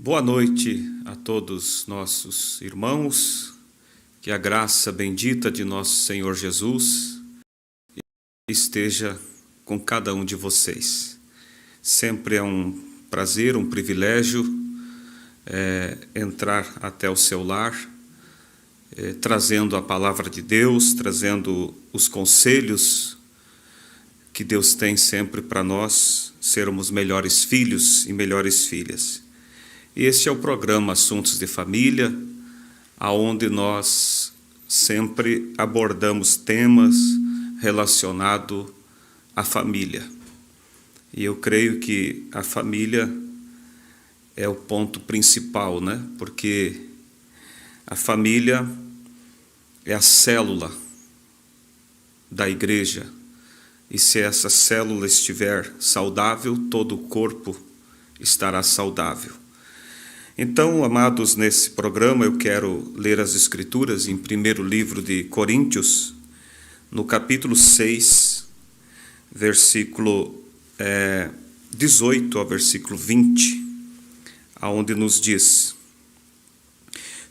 Boa noite a todos nossos irmãos, que a graça bendita de nosso Senhor Jesus esteja com cada um de vocês. Sempre é um prazer, um privilégio entrar até o seu lar, trazendo a palavra de Deus, trazendo os conselhos que Deus tem sempre para nós sermos melhores filhos e melhores filhas. Este é o programa Assuntos de Família, aonde nós sempre abordamos temas relacionados à família. E eu creio que a família é o ponto principal, né? Porque a família é a célula da igreja. E se essa célula estiver saudável, todo o corpo estará saudável. Então, amados, nesse programa eu quero ler as Escrituras em primeiro livro de Coríntios, no capítulo 6, versículo 18 ao versículo 20, aonde nos diz: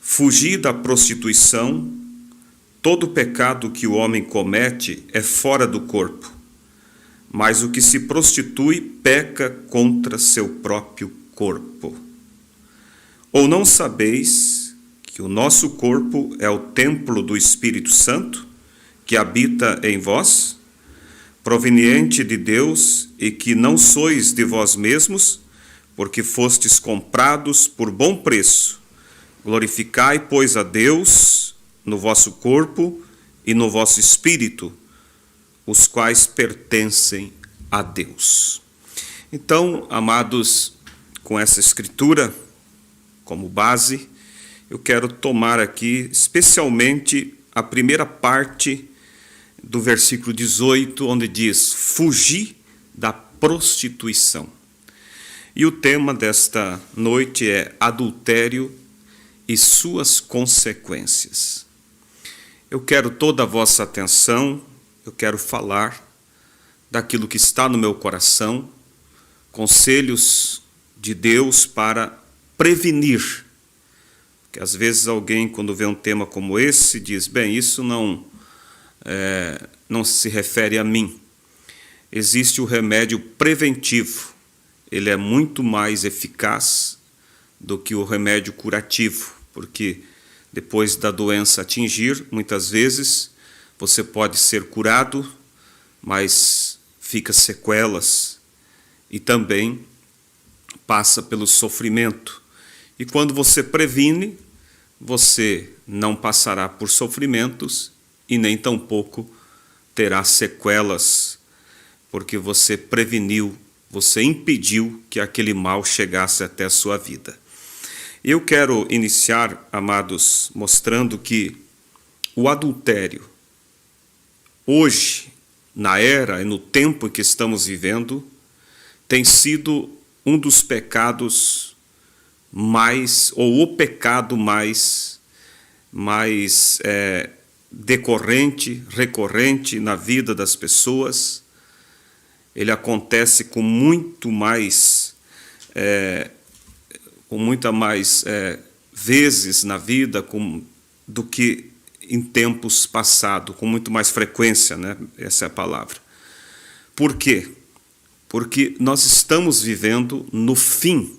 Fugi da prostituição, todo pecado que o homem comete é fora do corpo, mas o que se prostitui peca contra seu próprio corpo. Ou não sabeis que o nosso corpo é o templo do Espírito Santo, que habita em vós, proveniente de Deus, e que não sois de vós mesmos, porque fostes comprados por bom preço? Glorificai, pois, a Deus no vosso corpo e no vosso espírito, os quais pertencem a Deus. Então, amados, com essa escritura como base, eu quero tomar aqui especialmente a primeira parte do versículo 18, onde diz: fugir da prostituição. E o tema desta noite é adultério e suas consequências. Eu quero toda a vossa atenção, eu quero falar daquilo que está no meu coração, conselhos de Deus para prevenir. Porque às vezes alguém, quando vê um tema como esse, diz: bem, isso não se refere a mim. Existe o remédio preventivo. Ele é muito mais eficaz do que o remédio curativo, porque depois da doença atingir, muitas vezes você pode ser curado, mas fica sequelas e também passa pelo sofrimento. E quando você previne, você não passará por sofrimentos e nem tampouco terá sequelas, porque você preveniu, você impediu que aquele mal chegasse até a sua vida. Eu quero iniciar, amados, mostrando que o adultério, hoje, na era e no tempo em que estamos vivendo, tem sido um dos pecados ou o pecado mais recorrente na vida das pessoas. Ele acontece com muita mais vezes na vida do que em tempos passados, com muito mais frequência, né? Essa é a palavra. Por quê? Porque nós estamos vivendo no fim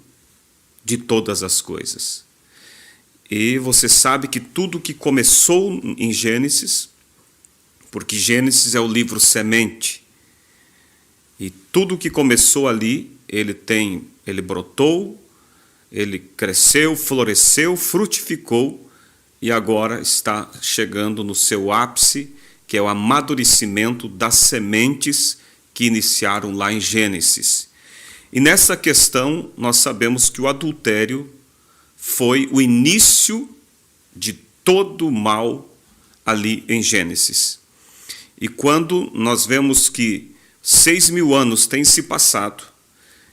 de todas as coisas. E você sabe que tudo que começou em Gênesis, porque Gênesis é o livro semente, e tudo que começou ali, ele brotou, ele cresceu, floresceu, frutificou, e agora está chegando no seu ápice, que é o amadurecimento das sementes que iniciaram lá em Gênesis. E nessa questão, nós sabemos que o adultério foi o início de todo o mal ali em Gênesis. E quando nós vemos que 6.000 anos têm se passado,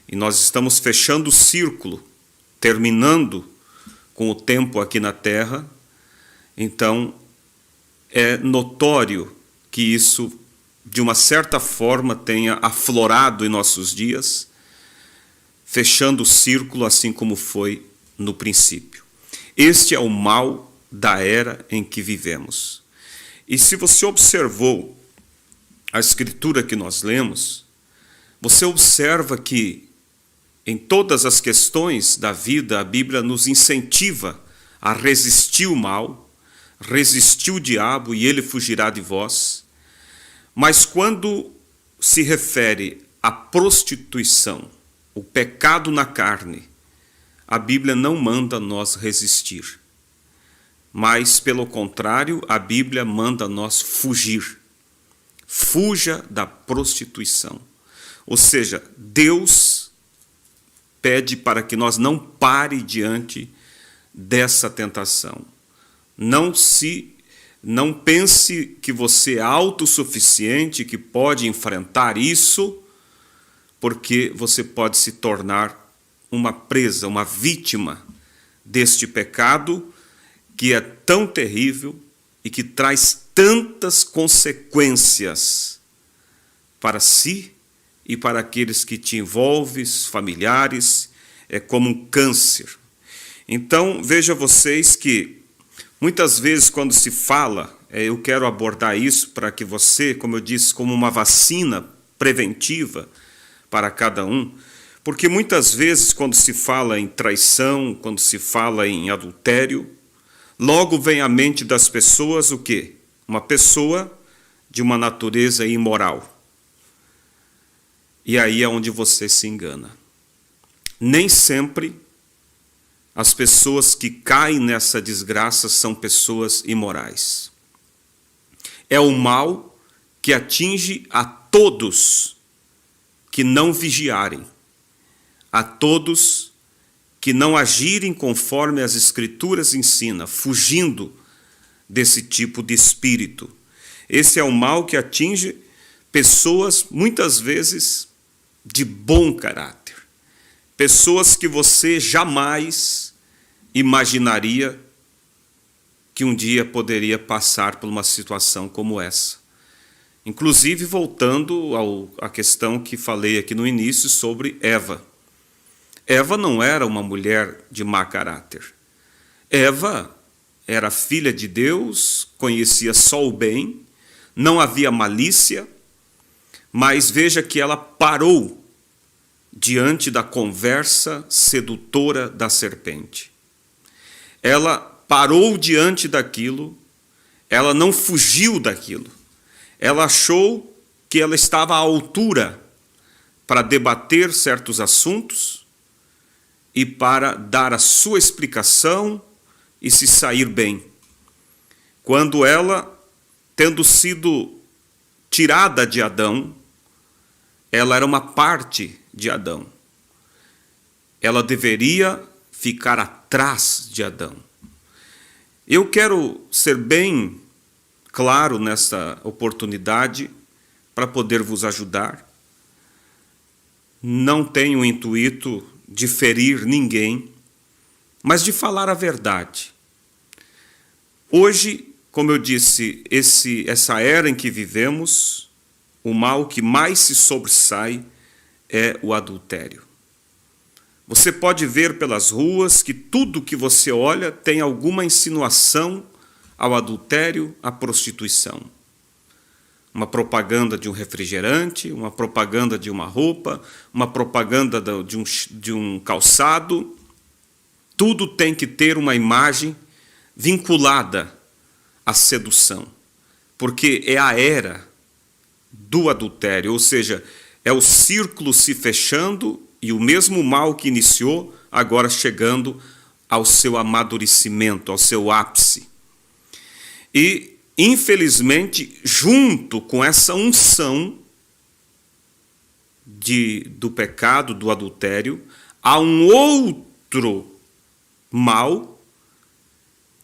e nós estamos fechando o círculo, terminando com o tempo aqui na Terra, então é notório que isso, de uma certa forma, tenha aflorado em nossos dias, fechando o círculo, assim como foi no princípio. Este é o mal da era em que vivemos. E se você observou a escritura que nós lemos, você observa que em todas as questões da vida, a Bíblia nos incentiva a resistir o mal, resistir o diabo e ele fugirá de vós. Mas quando se refere à prostituição, o pecado na carne, a Bíblia não manda nós resistir. Mas, pelo contrário, a Bíblia manda nós fugir. Fuja da prostituição. Ou seja, Deus pede para que nós não pare diante dessa tentação. Não pense que você é autossuficiente, que pode enfrentar isso, porque você pode se tornar uma presa, uma vítima deste pecado que é tão terrível e que traz tantas consequências para si e para aqueles que te envolvem, familiares, é como um câncer. Então, veja vocês que muitas vezes quando se fala, eu quero abordar isso para que você, como eu disse, como uma vacina preventiva para cada um, porque muitas vezes quando se fala em traição, quando se fala em adultério, logo vem à mente das pessoas o quê? Uma pessoa de uma natureza imoral. E aí é onde você se engana. Nem sempre as pessoas que caem nessa desgraça são pessoas imorais. É o mal que atinge a todos que não vigiarem, a todos que não agirem conforme as Escrituras ensinam, fugindo desse tipo de espírito. Esse é o mal que atinge pessoas, muitas vezes, de bom caráter. Pessoas que você jamais imaginaria que um dia poderia passar por uma situação como essa. Inclusive, voltando à questão que falei aqui no início sobre Eva. Eva não era uma mulher de má caráter. Eva era filha de Deus, conhecia só o bem, não havia malícia, mas veja que ela parou diante da conversa sedutora da serpente. Ela parou diante daquilo, ela não fugiu daquilo. Ela achou que ela estava à altura para debater certos assuntos e para dar a sua explicação e se sair bem. Quando ela, tendo sido tirada de Adão, ela era uma parte de Adão. Ela deveria ficar atrás de Adão. Eu quero ser bem claro nessa oportunidade para poder vos ajudar. Não tenho o intuito de ferir ninguém, mas de falar a verdade. Hoje, como eu disse, essa era em que vivemos, o mal que mais se sobressai é o adultério. Você pode ver pelas ruas que tudo que você olha tem alguma insinuação ao adultério, à prostituição. Uma propaganda de um refrigerante, uma propaganda de uma roupa, uma propaganda de um calçado. Tudo tem que ter uma imagem vinculada à sedução, porque é a era do adultério, ou seja, é o círculo se fechando e o mesmo mal que iniciou, agora chegando ao seu amadurecimento, ao seu ápice. E, infelizmente, junto com essa unção do pecado, do adultério, há um outro mal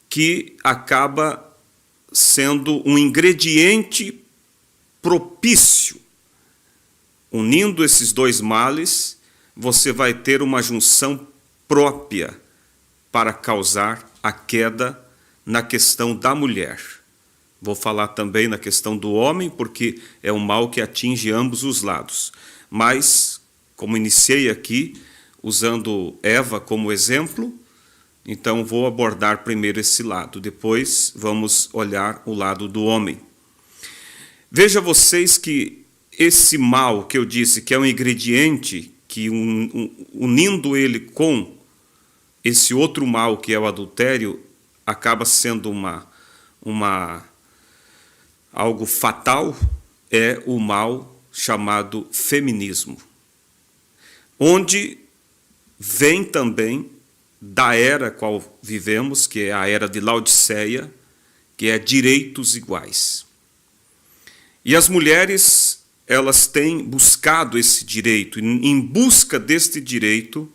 que acaba sendo um ingrediente propício. Unindo esses dois males, você vai ter uma junção própria para causar a queda na questão da mulher. Vou falar também na questão do homem, porque é um mal que atinge ambos os lados. Mas, como iniciei aqui, usando Eva como exemplo, Então vou abordar primeiro esse lado, depois vamos olhar o lado do homem. Veja vocês que esse mal que eu disse, que é um ingrediente, que unindo ele com esse outro mal que é o adultério, acaba sendo algo fatal, é o mal chamado feminismo, onde vem também da era qual vivemos, que é a era de Laodiceia, que é direitos iguais. E as mulheres, elas têm buscado esse direito, e em busca deste direito,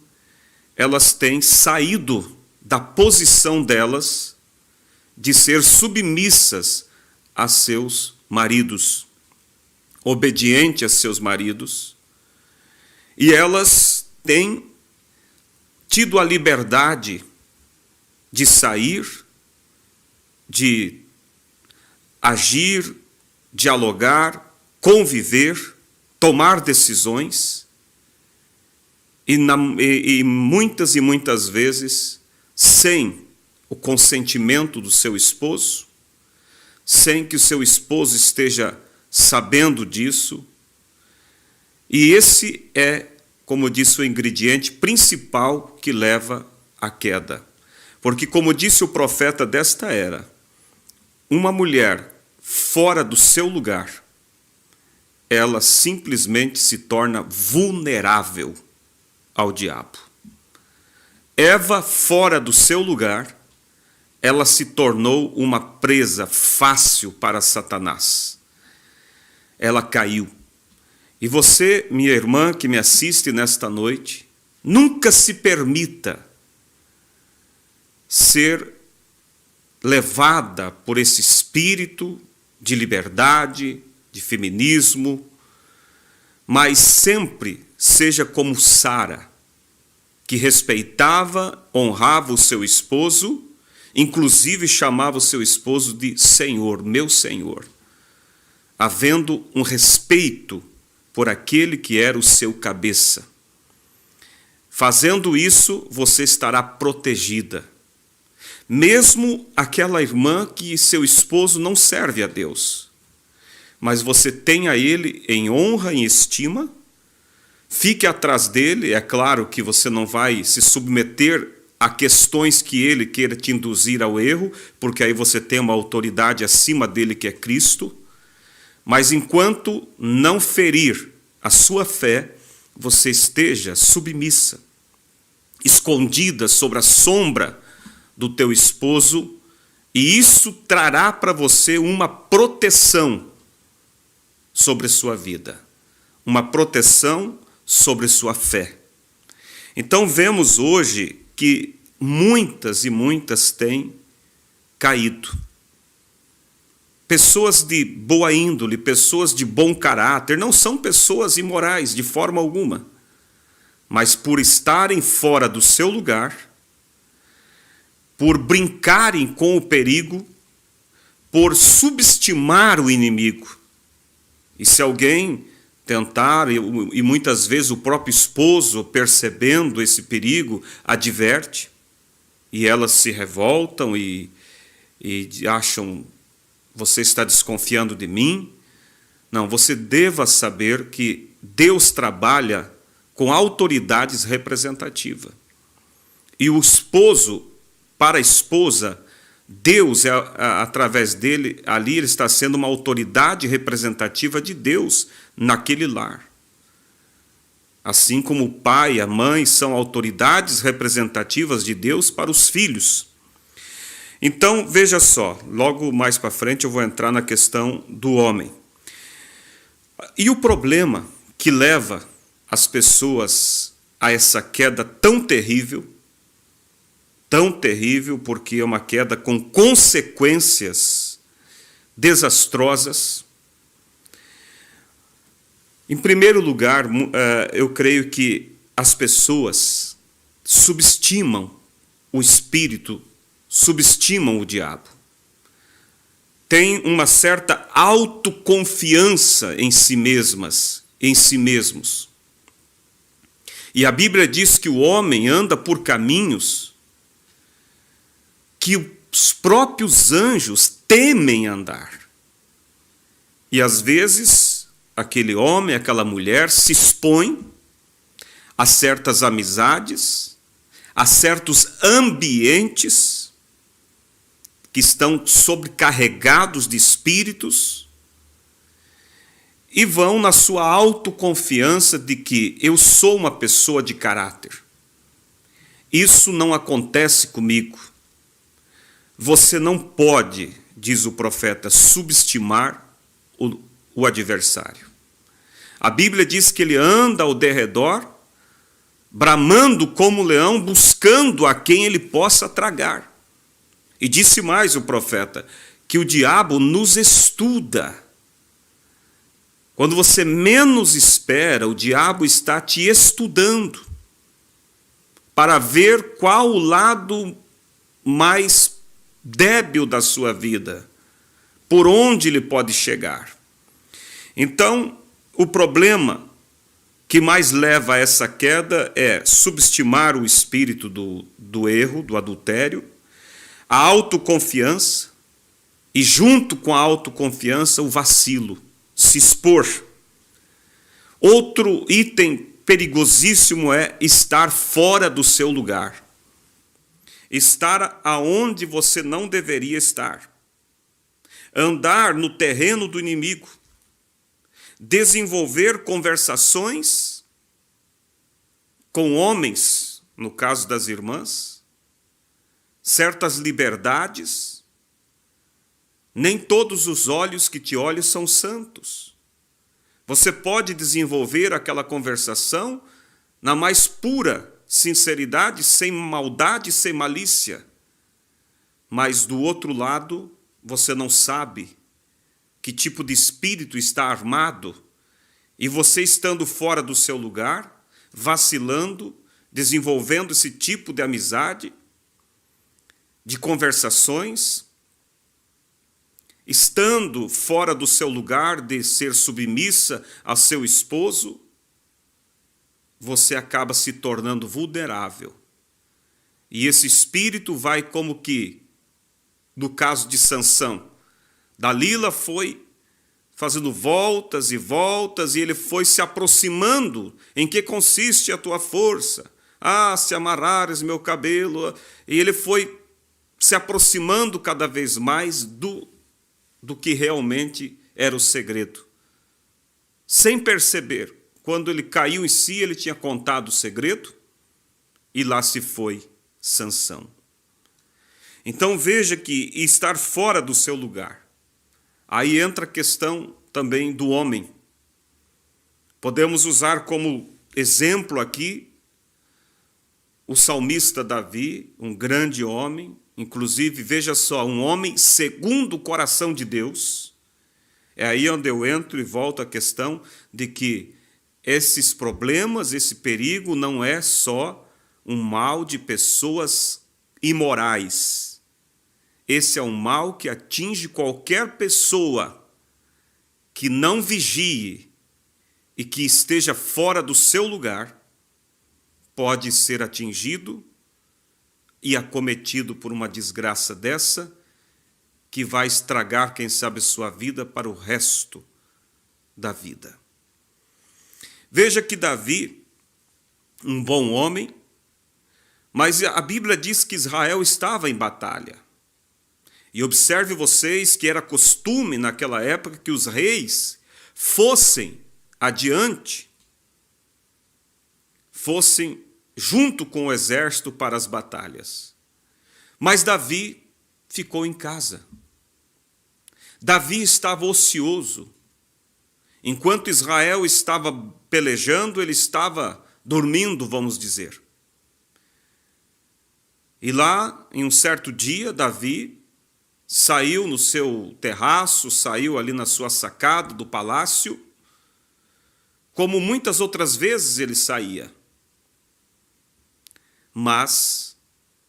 elas têm saído da posição delas de ser submissas a seus maridos, obediente a seus maridos, e elas têm tido a liberdade de sair, de agir, dialogar, conviver, tomar decisões, e muitas vezes sem o consentimento do seu esposo, sem que o seu esposo esteja sabendo disso. E esse é, como disse, o ingrediente principal que leva à queda. Porque, como disse o profeta desta era, uma mulher fora do seu lugar, ela simplesmente se torna vulnerável ao diabo. Eva, fora do seu lugar, ela se tornou uma presa fácil para Satanás. Ela caiu. E você, minha irmã, que me assiste nesta noite, nunca se permita ser levada por esse espírito de liberdade, de feminismo, mas sempre seja como Sara, que respeitava, honrava o seu esposo, inclusive chamava o seu esposo de Senhor, meu Senhor, havendo um respeito por aquele que era o seu cabeça. Fazendo isso, você estará protegida. Mesmo aquela irmã que seu esposo não serve a Deus, mas você tenha ele em honra, em estima, fique atrás dele. É claro que você não vai se submeter a questões que ele queira te induzir ao erro, porque aí você tem uma autoridade acima dele que é Cristo. Mas enquanto não ferir a sua fé, você esteja submissa, escondida sobre a sombra do teu esposo, e isso trará para você uma proteção sobre sua vida, uma proteção sobre sua fé. Então vemos hoje que muitas e muitas têm caído. Pessoas de boa índole, pessoas de bom caráter, não são pessoas imorais de forma alguma, mas por estarem fora do seu lugar, por brincarem com o perigo, por subestimar o inimigo. E se alguém tentar, e muitas vezes o próprio esposo, percebendo esse perigo, adverte, e elas se revoltam e acham: você está desconfiando de mim? Não, você deva saber que Deus trabalha com autoridades representativas. E o esposo, para a esposa, Deus, através dele, ali ele está sendo uma autoridade representativa de Deus naquele lar. Assim como o pai e a mãe são autoridades representativas de Deus para os filhos. Então, veja só, logo mais para frente eu vou entrar na questão do homem. E o problema que leva as pessoas a essa queda tão terrível, porque é uma queda com consequências desastrosas. Em primeiro lugar, eu creio que as pessoas subestimam o espírito, subestimam o diabo. Tem uma certa autoconfiança em si mesmas, em si mesmos. E a Bíblia diz que o homem anda por caminhos que os próprios anjos temem andar. E às vezes, aquele homem, aquela mulher se expõe a certas amizades, a certos ambientes que estão sobrecarregados de espíritos e vão na sua autoconfiança de que eu sou uma pessoa de caráter. Isso não acontece comigo. Você não pode, diz o profeta, subestimar o adversário. A Bíblia diz que ele anda ao derredor, bramando como leão, buscando a quem ele possa tragar. E disse mais o profeta, que o diabo nos estuda. Quando você menos espera, o diabo está te estudando para ver qual o lado mais débil da sua vida, por onde ele pode chegar. Então, o problema que mais leva a essa queda é subestimar o espírito do erro, do adultério, a autoconfiança e, junto com a autoconfiança, o vacilo, se expor. Outro item perigosíssimo é estar fora do seu lugar. Estar aonde você não deveria estar. Andar no terreno do inimigo. Desenvolver conversações com homens, no caso das irmãs, certas liberdades. Nem todos os olhos que te olham são santos. Você pode desenvolver aquela conversação na mais pura sinceridade, sem maldade, sem malícia. Mas do outro lado, você não sabe que tipo de espírito está armado, e você estando fora do seu lugar, vacilando, desenvolvendo esse tipo de amizade, de conversações, estando fora do seu lugar de ser submissa ao seu esposo, você acaba se tornando vulnerável. E esse espírito vai como que, no caso de Sansão, Dalila foi fazendo voltas e voltas, e ele foi se aproximando. Em que consiste a tua força? Ah, se amarrares meu cabelo. E ele foi se aproximando cada vez mais do que realmente era o segredo. Sem perceber, quando ele caiu em si, ele tinha contado o segredo, e lá se foi Sansão. Então veja que estar fora do seu lugar. Aí entra a questão também do homem. Podemos usar como exemplo aqui o salmista Davi, um grande homem, inclusive, veja só, um homem segundo o coração de Deus. É aí onde eu entro e volto à questão de que esses problemas, esse perigo não é só um mal de pessoas imorais. Esse é um mal que atinge qualquer pessoa que não vigie e que esteja fora do seu lugar, pode ser atingido e acometido por uma desgraça dessa, que vai estragar, quem sabe, sua vida para o resto da vida. Veja que Davi, um bom homem, mas a Bíblia diz que Israel estava em batalha. E observe vocês que era costume naquela época que os reis fossem adiante, fossem junto com o exército para as batalhas. Mas Davi ficou em casa. Davi estava ocioso. Enquanto Israel estava pelejando, ele estava dormindo, vamos dizer. E lá, em um certo dia, Davi saiu no seu terraço, saiu ali na sua sacada do palácio, como muitas outras vezes ele saía. Mas,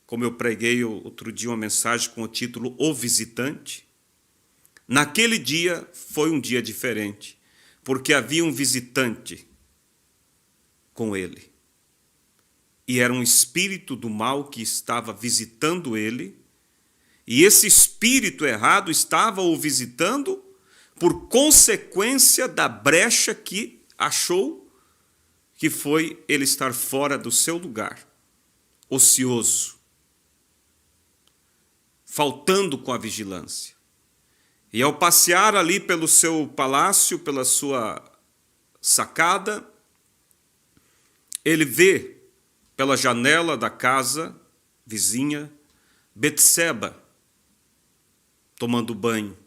como eu preguei outro dia uma mensagem com o título O Visitante, naquele dia foi um dia diferente, porque havia um visitante com ele. E era um espírito do mal que estava visitando ele, E esse espírito errado estava o visitando por consequência da brecha que achou, que foi ele estar fora do seu lugar, ocioso, faltando com a vigilância. E ao passear ali pelo seu palácio, pela sua sacada, ele vê pela janela da casa vizinha Betseba tomando banho.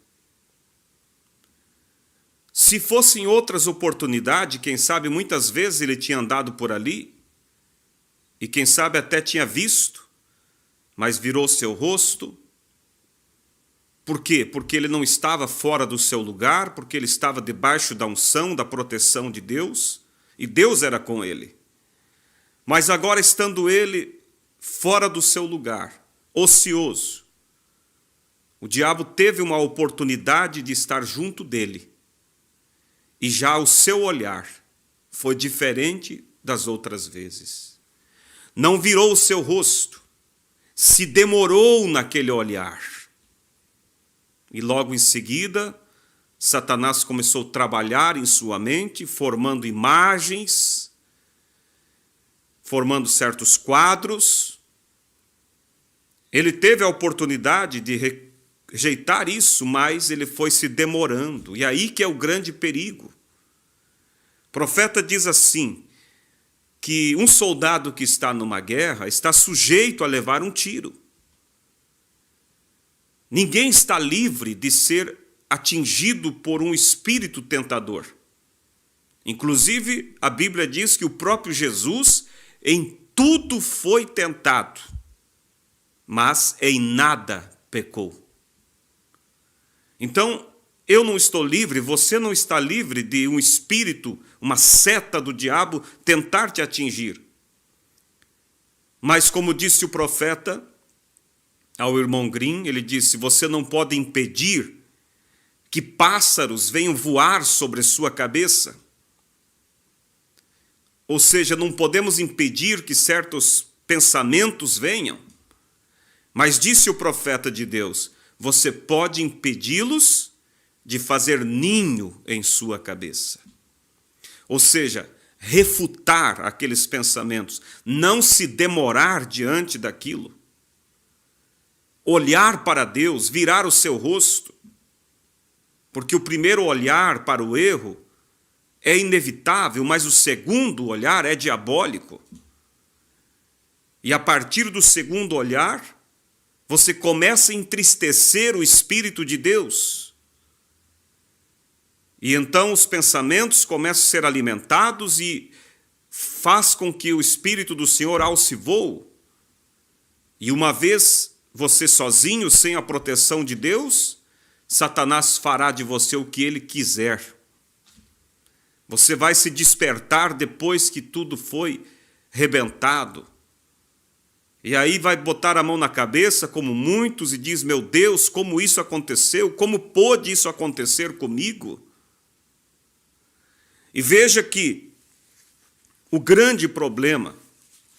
Se fossem outras oportunidades, quem sabe muitas vezes ele tinha andado por ali, e quem sabe até tinha visto, mas virou seu rosto. Por quê? Porque ele não estava fora do seu lugar, porque ele estava debaixo da unção, da proteção de Deus, e Deus era com ele. Mas agora, estando ele fora do seu lugar, ocioso, o diabo teve uma oportunidade de estar junto dele. E já o seu olhar foi diferente das outras vezes. Não virou o seu rosto, se demorou naquele olhar. E logo em seguida, Satanás começou a trabalhar em sua mente, formando imagens, formando certos quadros. Ele teve a oportunidade de rejeitar isso, mas ele foi se demorando. E aí que é o grande perigo. O profeta diz assim, que um soldado que está numa guerra está sujeito a levar um tiro. Ninguém está livre de ser atingido por um espírito tentador. Inclusive, a Bíblia diz que o próprio Jesus em tudo foi tentado, mas em nada pecou. Então, eu não estou livre, você não está livre de um espírito, uma seta do diabo tentar te atingir. Mas como disse o profeta ao irmão Grimm, ele disse, você não pode impedir que pássaros venham voar sobre sua cabeça. Ou seja, não podemos impedir que certos pensamentos venham. Mas disse o profeta de Deus, você pode impedi-los de fazer ninho em sua cabeça. Ou seja, refutar aqueles pensamentos, não se demorar diante daquilo. Olhar para Deus, virar o seu rosto. Porque o primeiro olhar para o erro é inevitável, mas o segundo olhar é diabólico. E a partir do segundo olhar, você começa a entristecer o Espírito de Deus. E então os pensamentos começam a ser alimentados e faz com que o Espírito do Senhor alce voo. E uma vez você sozinho, sem a proteção de Deus, Satanás fará de você o que ele quiser. Você vai se despertar depois que tudo foi rebentado. E aí vai botar a mão na cabeça, como muitos, e diz, meu Deus, como isso aconteceu? Como pôde isso acontecer comigo? E veja que o grande problema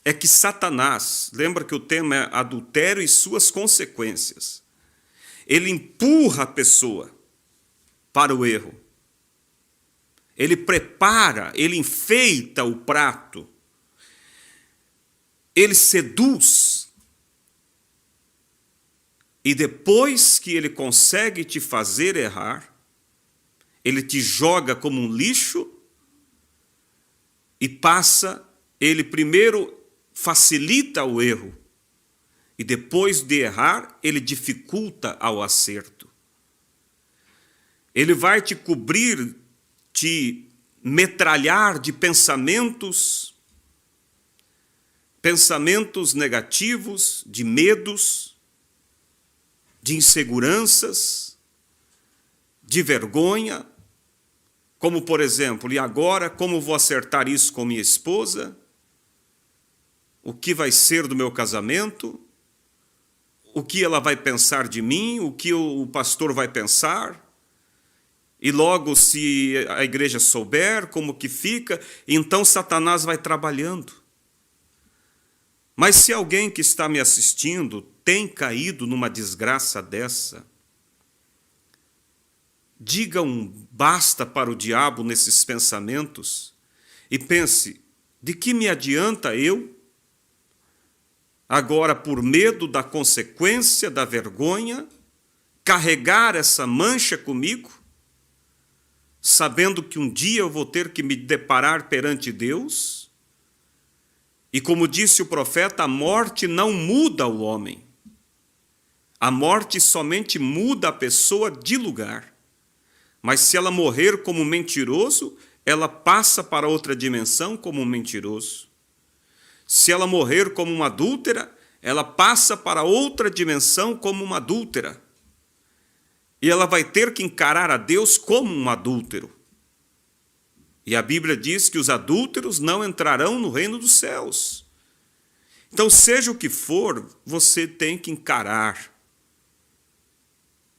é que Satanás, lembra que o tema é adultério e suas consequências, ele empurra a pessoa para o erro. Ele prepara, ele enfeita o prato, ele seduz, e depois que ele consegue te fazer errar, ele te joga como um lixo e ele primeiro facilita o erro, e depois de errar, ele dificulta ao acerto. Ele vai te cobrir, te metralhar de pensamentos negativos, de medos, de inseguranças, de vergonha, como por exemplo, e agora como vou acertar isso com minha esposa? O que vai ser do meu casamento? O que ela vai pensar de mim? O que o pastor vai pensar? E logo, se a igreja souber como que fica, então Satanás vai trabalhando. Mas se alguém que está me assistindo tem caído numa desgraça dessa, diga um basta para o diabo nesses pensamentos e pense: de que me adianta eu, agora por medo da consequência, da vergonha, carregar essa mancha comigo, sabendo que um dia eu vou ter que me deparar perante Deus? E como disse o profeta, a morte não muda o homem. A morte somente muda a pessoa de lugar. Mas se ela morrer como mentiroso, ela passa para outra dimensão como um mentiroso. Se ela morrer como uma adúltera, ela passa para outra dimensão como uma adúltera. E ela vai ter que encarar a Deus como um adúltero. E a Bíblia diz que os adúlteros não entrarão no reino dos céus. Então, seja o que for, você tem que encarar,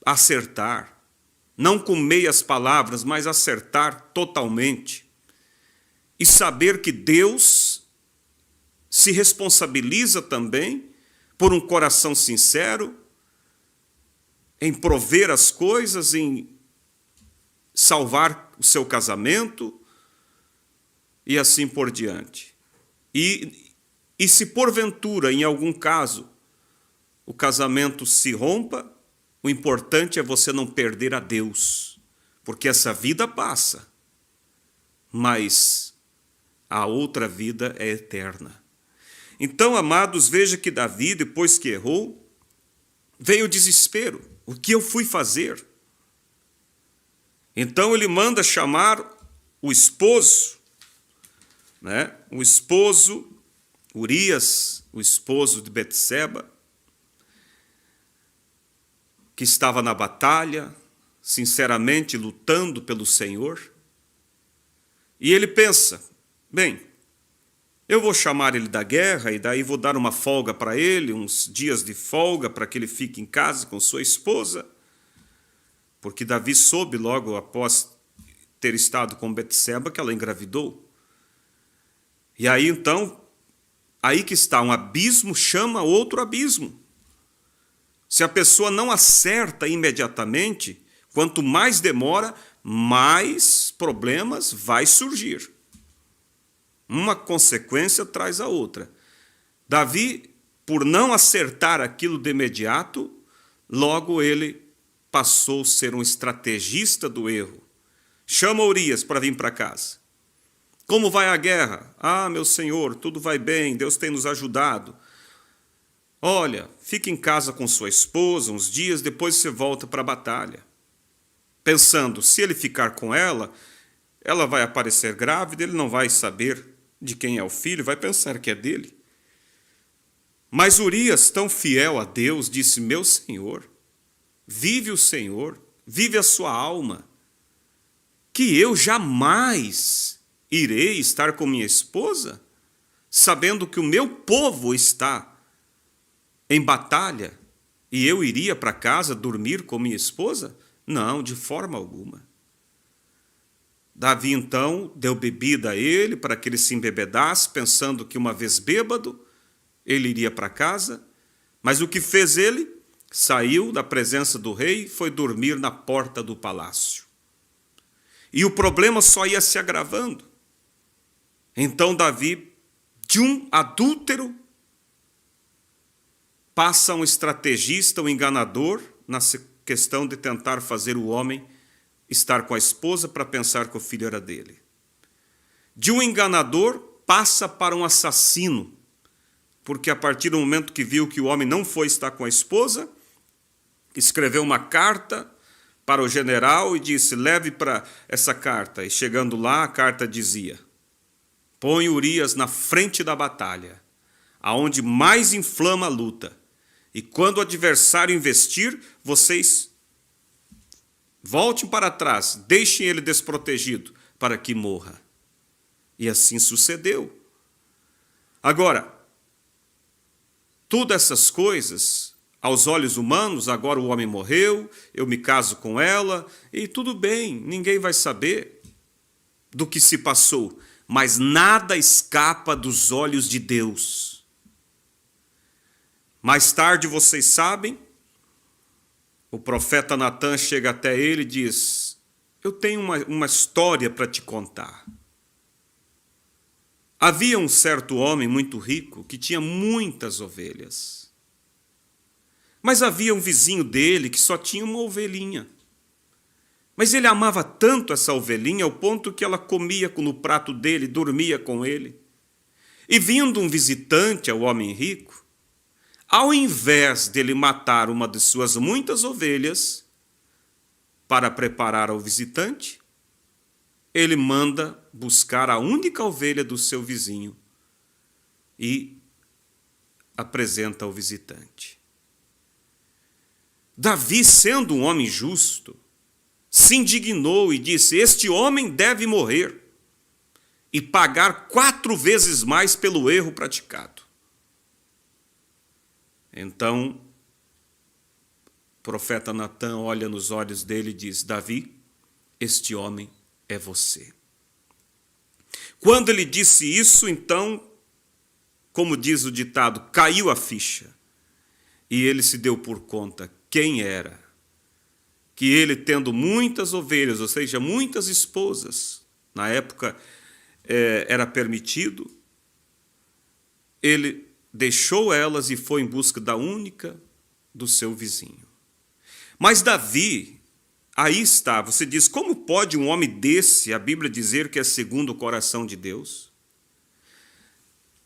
acertar, não com meias palavras, mas acertar totalmente. E saber que Deus se responsabiliza também por um coração sincero, em prover as coisas, em salvar o seu casamento, e assim por diante. E se porventura, em algum caso, o casamento se rompa, o importante é você não perder a Deus, porque essa vida passa, mas a outra vida é eterna. Então, amados, veja que Davi, depois que errou, veio o desespero. O que eu fui fazer? Então ele manda chamar o esposo, o esposo, Urias, o esposo de Betseba, que estava na batalha, sinceramente lutando pelo Senhor. E ele pensa: bem, eu vou chamar ele da guerra e daí vou dar uma folga para ele, uns dias de folga para que ele fique em casa com sua esposa, porque Davi soube logo após ter estado com Betseba que ela engravidou. E aí então, aí que está, um abismo chama outro abismo. Se a pessoa não acerta imediatamente, quanto mais demora, mais problemas vai surgir. Uma consequência traz a outra. Davi, por não acertar aquilo de imediato, logo ele passou a ser um estrategista do erro. Chama Urias para vir para casa. Como vai a guerra? Ah, meu senhor, tudo vai bem, Deus tem nos ajudado. Olha, fique em casa com sua esposa uns dias, depois você volta para a batalha. Pensando, se ele ficar com ela vai aparecer grávida, ele não vai saber de quem é o filho, vai pensar que é dele. Mas Urias, tão fiel a Deus, disse: meu senhor, vive o Senhor, vive a sua alma, que eu jamais irei estar com minha esposa, sabendo que o meu povo está em batalha, e eu iria para casa dormir com minha esposa? Não, de forma alguma. Davi, então, deu bebida a ele para que ele se embebedasse, pensando que uma vez bêbado, ele iria para casa. Mas o que fez ele? Saiu da presença do rei e foi dormir na porta do palácio. E o problema só ia se agravando. Então Davi, de um adúltero, passa a um estrategista, um enganador, na questão de tentar fazer o homem estar com a esposa para pensar que o filho era dele. De um enganador, passa para um assassino, porque a partir do momento que viu que o homem não foi estar com a esposa, escreveu uma carta para o general e disse: leve para essa carta. E chegando lá, a carta dizia: põe Urias na frente da batalha, aonde mais inflama a luta, e quando o adversário investir, vocês voltem para trás, deixem ele desprotegido, para que morra. E assim sucedeu. Agora, todas essas coisas, aos olhos humanos, agora o homem morreu, eu me caso com ela, e tudo bem, ninguém vai saber do que se passou, mas nada escapa dos olhos de Deus. Mais tarde, vocês sabem, o profeta Natã chega até ele e diz: eu tenho uma história para te contar. Havia um certo homem muito rico que tinha muitas ovelhas. Mas havia um vizinho dele que só tinha uma ovelhinha. Mas ele amava tanto essa ovelhinha ao ponto que ela comia no prato dele, dormia com ele. E vindo um visitante ao homem rico, ao invés dele matar uma de suas muitas ovelhas para preparar ao visitante, ele manda buscar a única ovelha do seu vizinho e apresenta ao visitante. Davi, sendo um homem justo, se indignou e disse: este homem deve morrer e pagar 4 vezes mais pelo erro praticado. Então, o profeta Natã olha nos olhos dele e diz: Davi, este homem é você. Quando ele disse isso, então, como diz o ditado, caiu a ficha. E ele se deu por conta quem era. Que ele, tendo muitas ovelhas, ou seja, muitas esposas, na época era permitido, ele deixou elas e foi em busca da única do seu vizinho. Mas Davi, aí está, você diz, como pode um homem desse, a Bíblia dizer que é segundo o coração de Deus?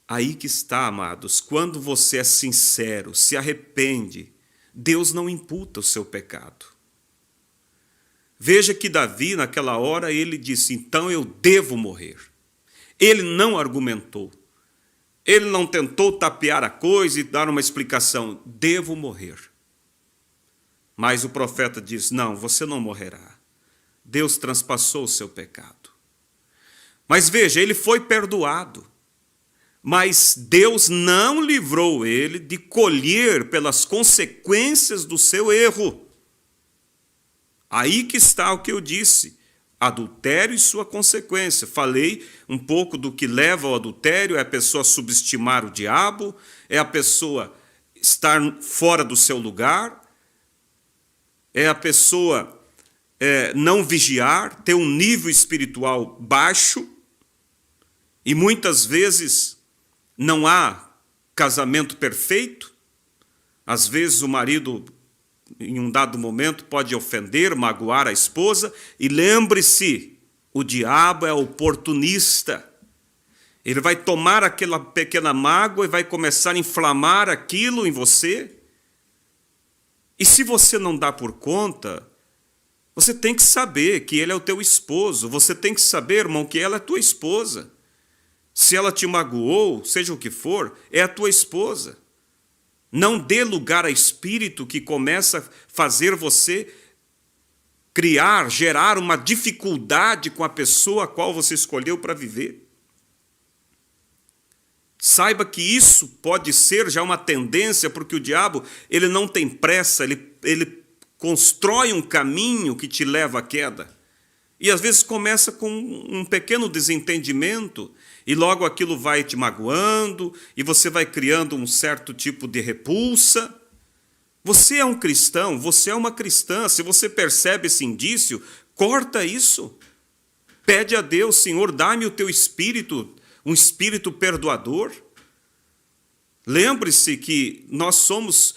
Aí que está, amados, quando você é sincero, se arrepende, Deus não imputa o seu pecado. Veja que Davi, naquela hora, ele disse: então eu devo morrer. Ele não argumentou. Ele não tentou tapear a coisa e dar uma explicação. Devo morrer. Mas o profeta diz: não, você não morrerá. Deus transpassou o seu pecado. Mas veja, ele foi perdoado. Mas Deus não livrou ele de colher pelas consequências do seu erro. Aí que está o que eu disse, adultério e sua consequência. Falei um pouco do que leva ao adultério, é a pessoa subestimar o diabo, é a pessoa estar fora do seu lugar, é a pessoa não vigiar, ter um nível espiritual baixo, e muitas vezes não há casamento perfeito. Às vezes o marido, em um dado momento, pode ofender, magoar a esposa, e lembre-se, o diabo é oportunista. Ele vai tomar aquela pequena mágoa e vai começar a inflamar aquilo em você. E se você não dá por conta, você tem que saber que ele é o teu esposo, você tem que saber, irmão, que ela é tua esposa. Se ela te magoou, seja o que for, é a tua esposa. Não dê lugar a espírito que começa a fazer você gerar uma dificuldade com a pessoa a qual você escolheu para viver. Saiba que isso pode ser já uma tendência, porque o diabo ele não tem pressa, ele constrói um caminho que te leva à queda. E às vezes começa com um pequeno desentendimento, e logo aquilo vai te magoando, e você vai criando um certo tipo de repulsa. Você é um cristão, você é uma cristã. Se você percebe esse indício, corta isso. Pede a Deus: Senhor, dá-me o teu espírito, um espírito perdoador. Lembre-se que nós somos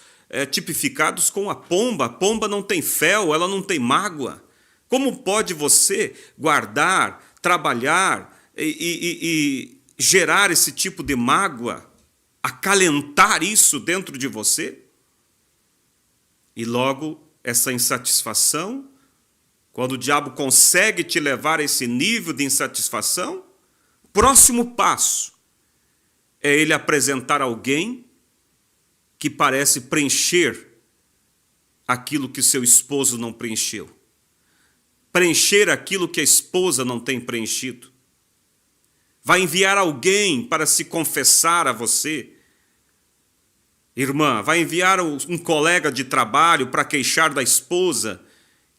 tipificados com a pomba. A pomba não tem fel, ela não tem mágoa. Como pode você guardar, trabalhar e gerar esse tipo de mágoa, acalentar isso dentro de você? E logo essa insatisfação, quando o diabo consegue te levar a esse nível de insatisfação, próximo passo é ele apresentar alguém que parece preencher aquilo que seu esposo não preencheu. Preencher aquilo que a esposa não tem preenchido. Vai enviar alguém para se confessar a você. Irmã, vai enviar um colega de trabalho para queixar da esposa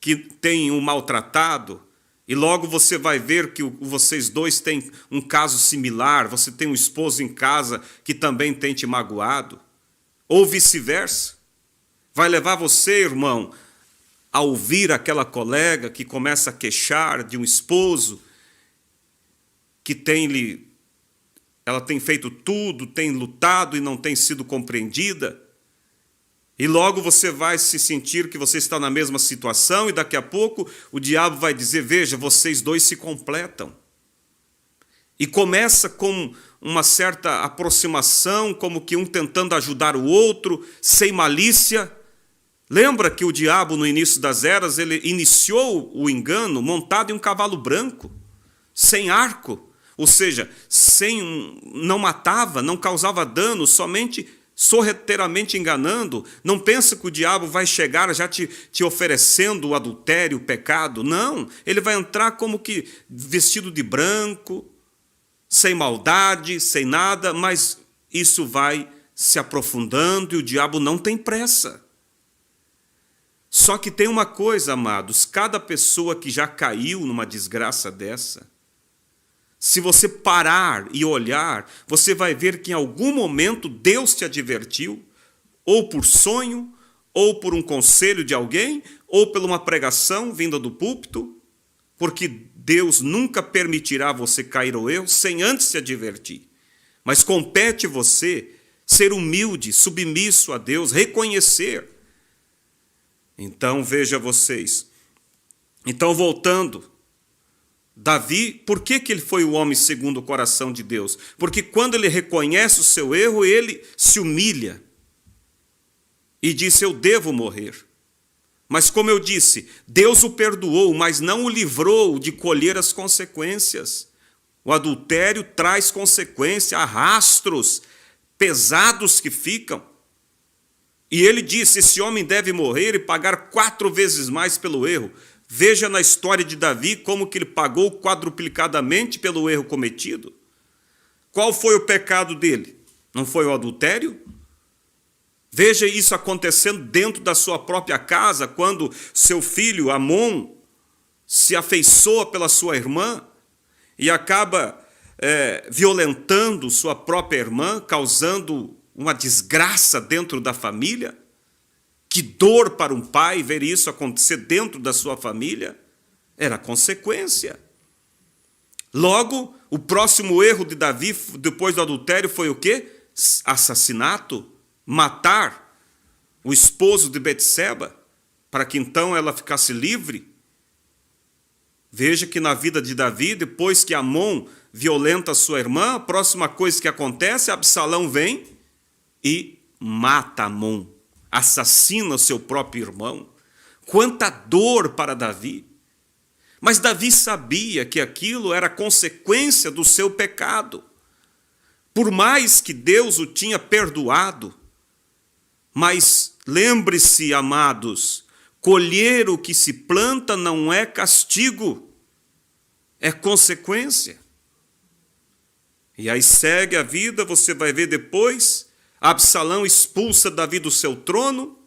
que tem um maltratado, e logo você vai ver que vocês dois têm um caso similar, você tem um esposo em casa que também tem te magoado. Ou vice-versa. Vai levar você, irmão, a ouvir aquela colega que começa a queixar de um esposo que ela tem feito tudo, tem lutado e não tem sido compreendida. E logo você vai se sentir que você está na mesma situação e daqui a pouco o diabo vai dizer, veja, vocês dois se completam. E começa com uma certa aproximação, como que um tentando ajudar o outro, sem malícia. Lembra que o diabo, no início das eras, ele iniciou o engano montado em um cavalo branco, sem arco, ou seja, não matava, não causava dano, somente sorrateiramente enganando. Não pensa que o diabo vai chegar já te oferecendo o adultério, o pecado. Não, ele vai entrar como que vestido de branco, sem maldade, sem nada, mas isso vai se aprofundando e o diabo não tem pressa. Só que tem uma coisa, amados, cada pessoa que já caiu numa desgraça dessa, se você parar e olhar, você vai ver que em algum momento Deus te advertiu, ou por sonho, ou por um conselho de alguém, ou por uma pregação vinda do púlpito, porque Deus nunca permitirá você cair ao erro sem antes te advertir. Mas compete você ser humilde, submisso a Deus, reconhecer. Então, veja vocês. Então, voltando, Davi, por que ele foi o homem segundo o coração de Deus? Porque quando ele reconhece o seu erro, ele se humilha e disse, eu devo morrer. Mas como eu disse, Deus o perdoou, mas não o livrou de colher as consequências. O adultério traz consequências, arrastros pesados que ficam. E ele disse, esse homem deve morrer e pagar 4 vezes mais pelo erro. Veja na história de Davi como que ele pagou quadruplicadamente pelo erro cometido. Qual foi o pecado dele? Não foi o adultério? Veja isso acontecendo dentro da sua própria casa, quando seu filho Amon se afeiçoa pela sua irmã e acaba violentando sua própria irmã, causando uma desgraça dentro da família. Que dor para um pai ver isso acontecer dentro da sua família. Era consequência. Logo, o próximo erro de Davi, depois do adultério, foi o quê? Assassinato, matar o esposo de Betseba, para que então ela ficasse livre. Veja que na vida de Davi, depois que Amon violenta sua irmã, a próxima coisa que acontece, Absalão vem e mata Amon, assassina o seu próprio irmão. Quanta dor para Davi! Mas Davi sabia que aquilo era consequência do seu pecado. Por mais que Deus o tinha perdoado, mas lembre-se, amados, colher o que se planta não é castigo, é consequência. E aí segue a vida, você vai ver depois, Absalão expulsa Davi do seu trono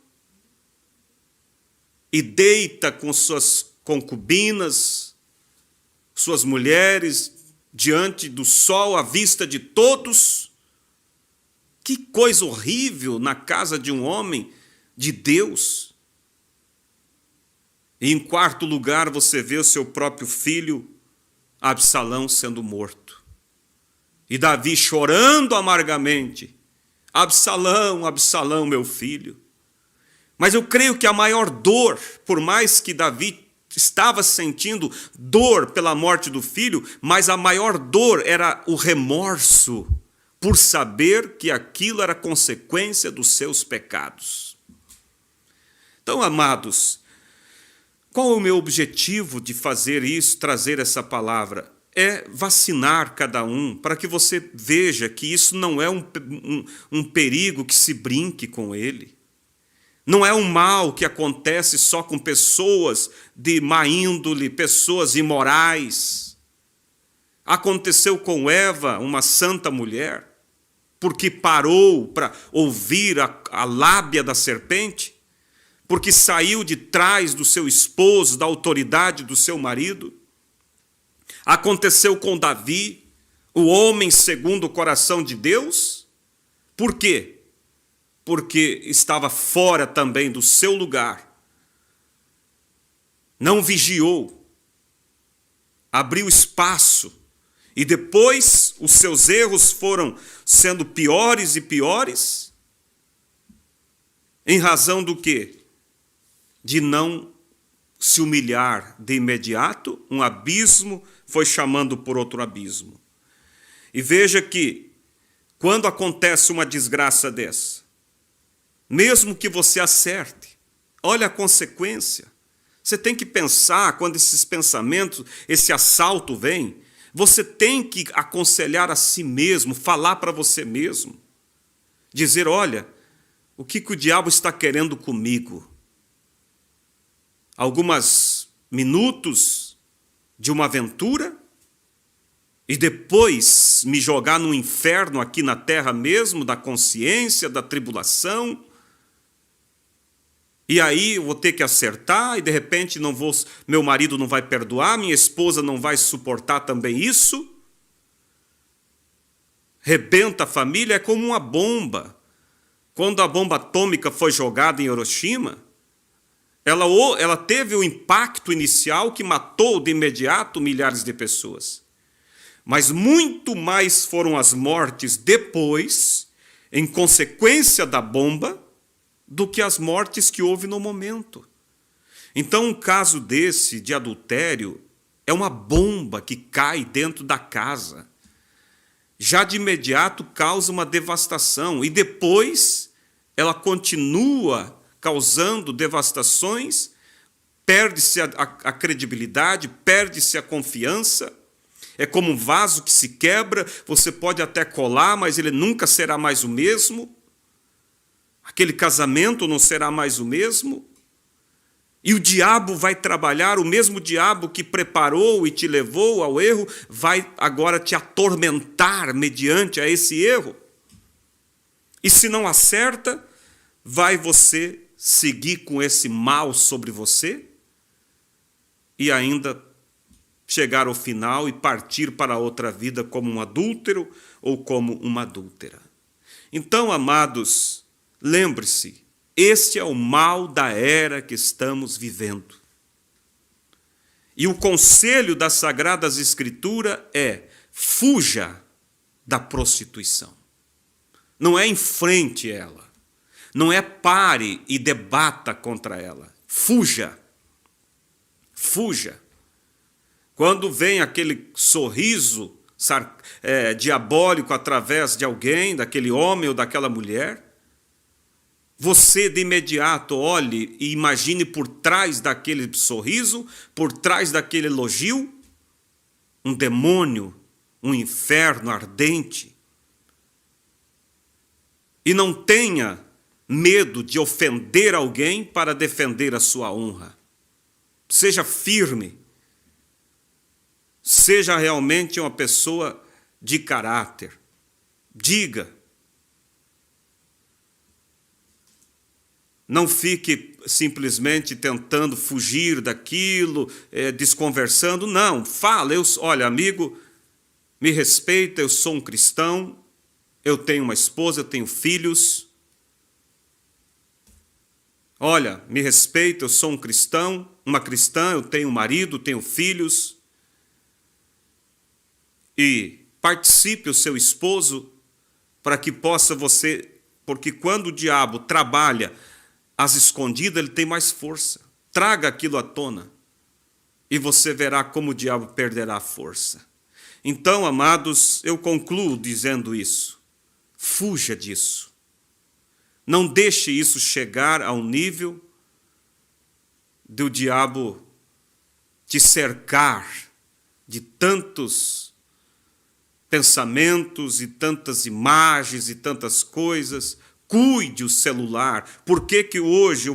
e deita com suas concubinas, suas mulheres, diante do sol, à vista de todos. Que coisa horrível na casa de um homem de Deus. E em quarto lugar, você vê o seu próprio filho, Absalão, sendo morto. E Davi chorando amargamente, Absalão, Absalão, meu filho. Mas eu creio que a maior dor, por mais que Davi estava sentindo dor pela morte do filho, mas a maior dor era o remorso por saber que aquilo era consequência dos seus pecados. Então, amados, qual é o meu objetivo de fazer isso, trazer essa palavra? É vacinar cada um, para que você veja que isso não é um perigo que se brinque com ele. Não é um mal que acontece só com pessoas de má índole, pessoas imorais. Aconteceu com Eva, uma santa mulher, porque parou para ouvir a lábia da serpente, porque saiu de trás do seu esposo, da autoridade do seu marido. Aconteceu com Davi, o homem segundo o coração de Deus. Por quê? porque estava fora também do seu lugar, não vigiou, abriu espaço, e depois os seus erros foram sendo piores e piores, em razão do quê? De não se humilhar de imediato, um abismo foi chamando por outro abismo. E veja que, quando acontece uma desgraça dessa, mesmo que você acerte, olha a consequência. Você tem que pensar, quando esses pensamentos, esse assalto vem, você tem que aconselhar a si mesmo, falar para você mesmo. Dizer, olha, o que o diabo está querendo comigo? Alguns minutos de uma aventura e depois me jogar no inferno aqui na terra mesmo, da consciência, da tribulação. E aí eu vou ter que acertar e de repente meu marido não vai perdoar, minha esposa não vai suportar também isso. Rebenta a família, é como uma bomba. Quando a bomba atômica foi jogada em Hiroshima, ela teve o impacto inicial que matou de imediato milhares de pessoas. Mas muito mais foram as mortes depois, em consequência da bomba, do que as mortes que houve no momento. Então, um caso desse de adultério é uma bomba que cai dentro da casa. Já de imediato causa uma devastação e depois ela continua causando devastações, perde-se a credibilidade, perde-se a confiança. É como um vaso que se quebra, você pode até colar, mas ele nunca será mais o mesmo. Aquele casamento não será mais o mesmo. E o diabo vai trabalhar, o mesmo diabo que preparou e te levou ao erro, vai agora te atormentar mediante a esse erro. E se não acerta, vai você seguir com esse mal sobre você e ainda chegar ao final e partir para outra vida como um adúltero ou como uma adúltera. Então, amados, lembre-se, este é o mal da era que estamos vivendo. E o conselho das Sagradas Escrituras é: fuja da prostituição. Não é enfrente ela. Não é pare e debata contra ela. Fuja. Fuja. Quando vem aquele sorriso diabólico através de alguém, daquele homem ou daquela mulher, você de imediato olhe e imagine por trás daquele sorriso, por trás daquele elogio, um demônio, um inferno ardente. E não tenha medo de ofender alguém para defender a sua honra. Seja firme. Seja realmente uma pessoa de caráter. Diga. Não fique simplesmente tentando fugir daquilo, desconversando. Não, fala. Olha, amigo, me respeita, eu sou um cristão, eu tenho uma esposa, eu tenho filhos. Olha, me respeita, eu sou um cristão, uma cristã, eu tenho um marido, tenho filhos. E participe o seu esposo para que possa você, porque quando o diabo trabalha às escondidas, ele tem mais força. Traga aquilo à tona e você verá como o diabo perderá a força. Então, amados, eu concluo dizendo isso. Fuja disso. Não deixe isso chegar ao nível do diabo te cercar de tantos pensamentos e tantas imagens e tantas coisas. Cuide o celular. Por que hoje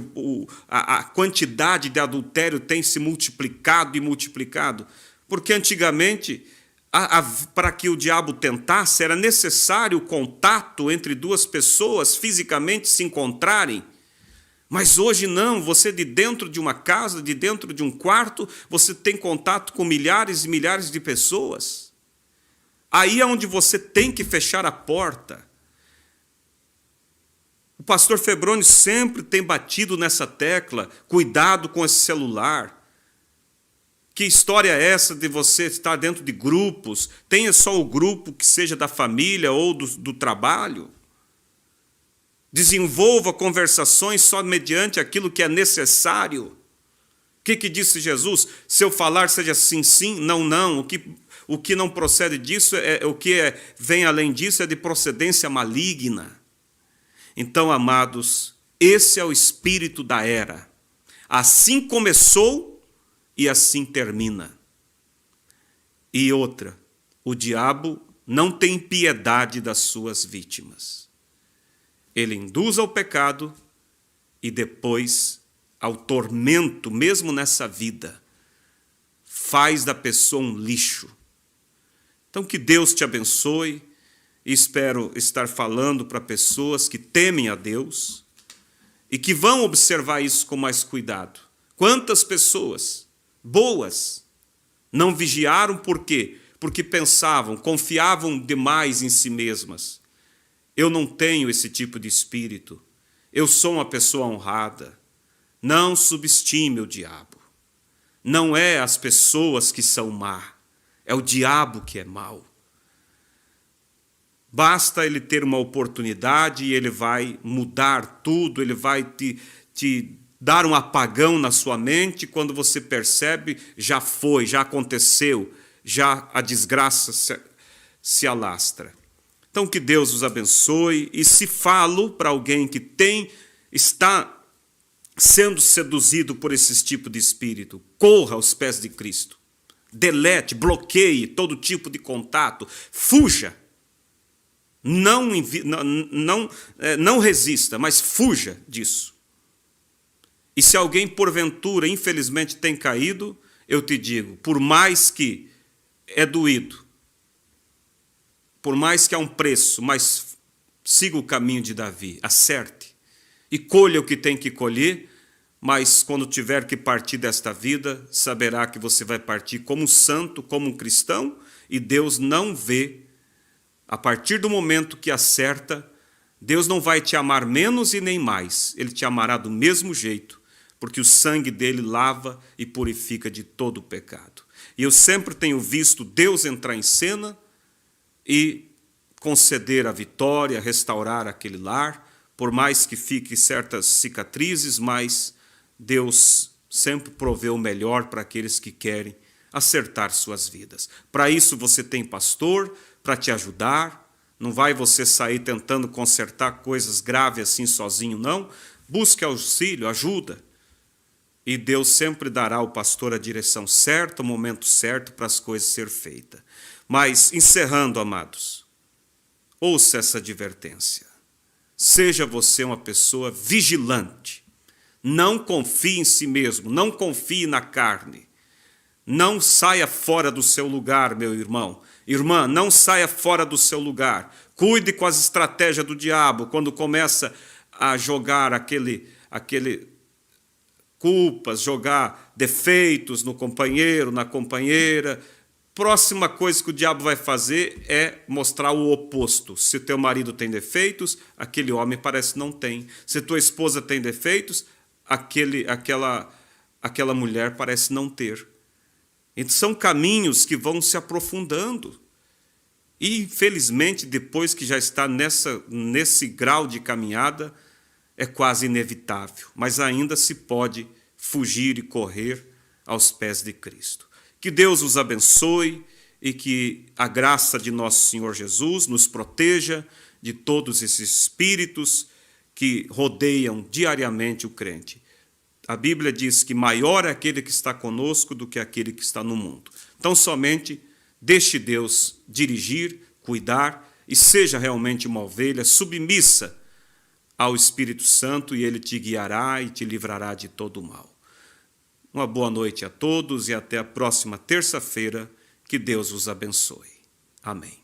a quantidade de adultério tem se multiplicado e multiplicado? Porque antigamente, para que o diabo tentasse, era necessário o contato entre duas pessoas fisicamente se encontrarem. Mas hoje não, você de dentro de uma casa, de dentro de um quarto, você tem contato com milhares e milhares de pessoas. Aí é onde você tem que fechar a porta. pastor Febrônio sempre tem batido nessa tecla, cuidado com esse celular. Que história é essa de você estar dentro de grupos? Tenha só o grupo que seja da família ou do trabalho. Desenvolva conversações só mediante aquilo que é necessário. O que disse Jesus? Se eu falar seja sim, sim, não, não. O que não procede disso, vem além disso, é de procedência maligna. Então, amados, esse é o espírito da era. Assim começou e assim termina. E outra, o diabo não tem piedade das suas vítimas. Ele induz ao pecado e depois ao tormento, mesmo nessa vida, faz da pessoa um lixo. Então, que Deus te abençoe. Espero estar falando para pessoas que temem a Deus e que vão observar isso com mais cuidado. Quantas pessoas boas não vigiaram por quê? Porque pensavam, confiavam demais em si mesmas. Eu não tenho esse tipo de espírito. Eu sou uma pessoa honrada. Não subestime o diabo. Não é as pessoas que são má. É o diabo que é mau. Basta ele ter uma oportunidade e ele vai mudar tudo, ele vai te dar um apagão na sua mente. Quando você percebe, já foi, já aconteceu, já a desgraça se alastra. Então, que Deus os abençoe. E se falo para alguém que está sendo seduzido por esse tipo de espírito, corra aos pés de Cristo. Delete, bloqueie todo tipo de contato, fuja. Não resista, mas fuja disso. E se alguém, porventura, infelizmente tem caído, eu te digo, por mais que é doído, por mais que há um preço, mas siga o caminho de Davi, acerte e colha o que tem que colher, mas quando tiver que partir desta vida, saberá que você vai partir como um santo, como um cristão, e Deus não vê. A partir do momento que acerta, Deus não vai te amar menos e nem mais, Ele te amará do mesmo jeito, porque o sangue dele lava e purifica de todo o pecado. E eu sempre tenho visto Deus entrar em cena e conceder a vitória, restaurar aquele lar, por mais que fiquem certas cicatrizes, mas Deus sempre provê o melhor para aqueles que querem acertar suas vidas. Para isso você tem pastor para te ajudar, não vai você sair tentando consertar coisas graves assim sozinho, não. Busque auxílio, ajuda. E Deus sempre dará ao pastor a direção certa, o momento certo para as coisas ser feitas. Mas, encerrando, amados, ouça essa advertência. Seja você uma pessoa vigilante. Não confie em si mesmo, não confie na carne. Não saia fora do seu lugar, meu irmão. Irmã, não saia fora do seu lugar. Cuide com as estratégias do diabo quando começa a jogar aquele culpas, jogar defeitos no companheiro, na companheira. Próxima coisa que o diabo vai fazer é mostrar o oposto. Se teu marido tem defeitos, aquele homem parece não tem. Se tua esposa tem defeitos, aquela mulher parece não ter. Então, são caminhos que vão se aprofundando. E, infelizmente, depois que já está nesse grau de caminhada, é quase inevitável. Mas ainda se pode fugir e correr aos pés de Cristo. Que Deus os abençoe e que a graça de nosso Senhor Jesus nos proteja de todos esses espíritos que rodeiam diariamente o crente. A Bíblia diz que maior é aquele que está conosco do que aquele que está no mundo. Então, somente deixe Deus dirigir, cuidar e seja realmente uma ovelha submissa ao Espírito Santo e Ele te guiará e te livrará de todo o mal. Uma boa noite a todos e até a próxima terça-feira. Que Deus os abençoe. Amém.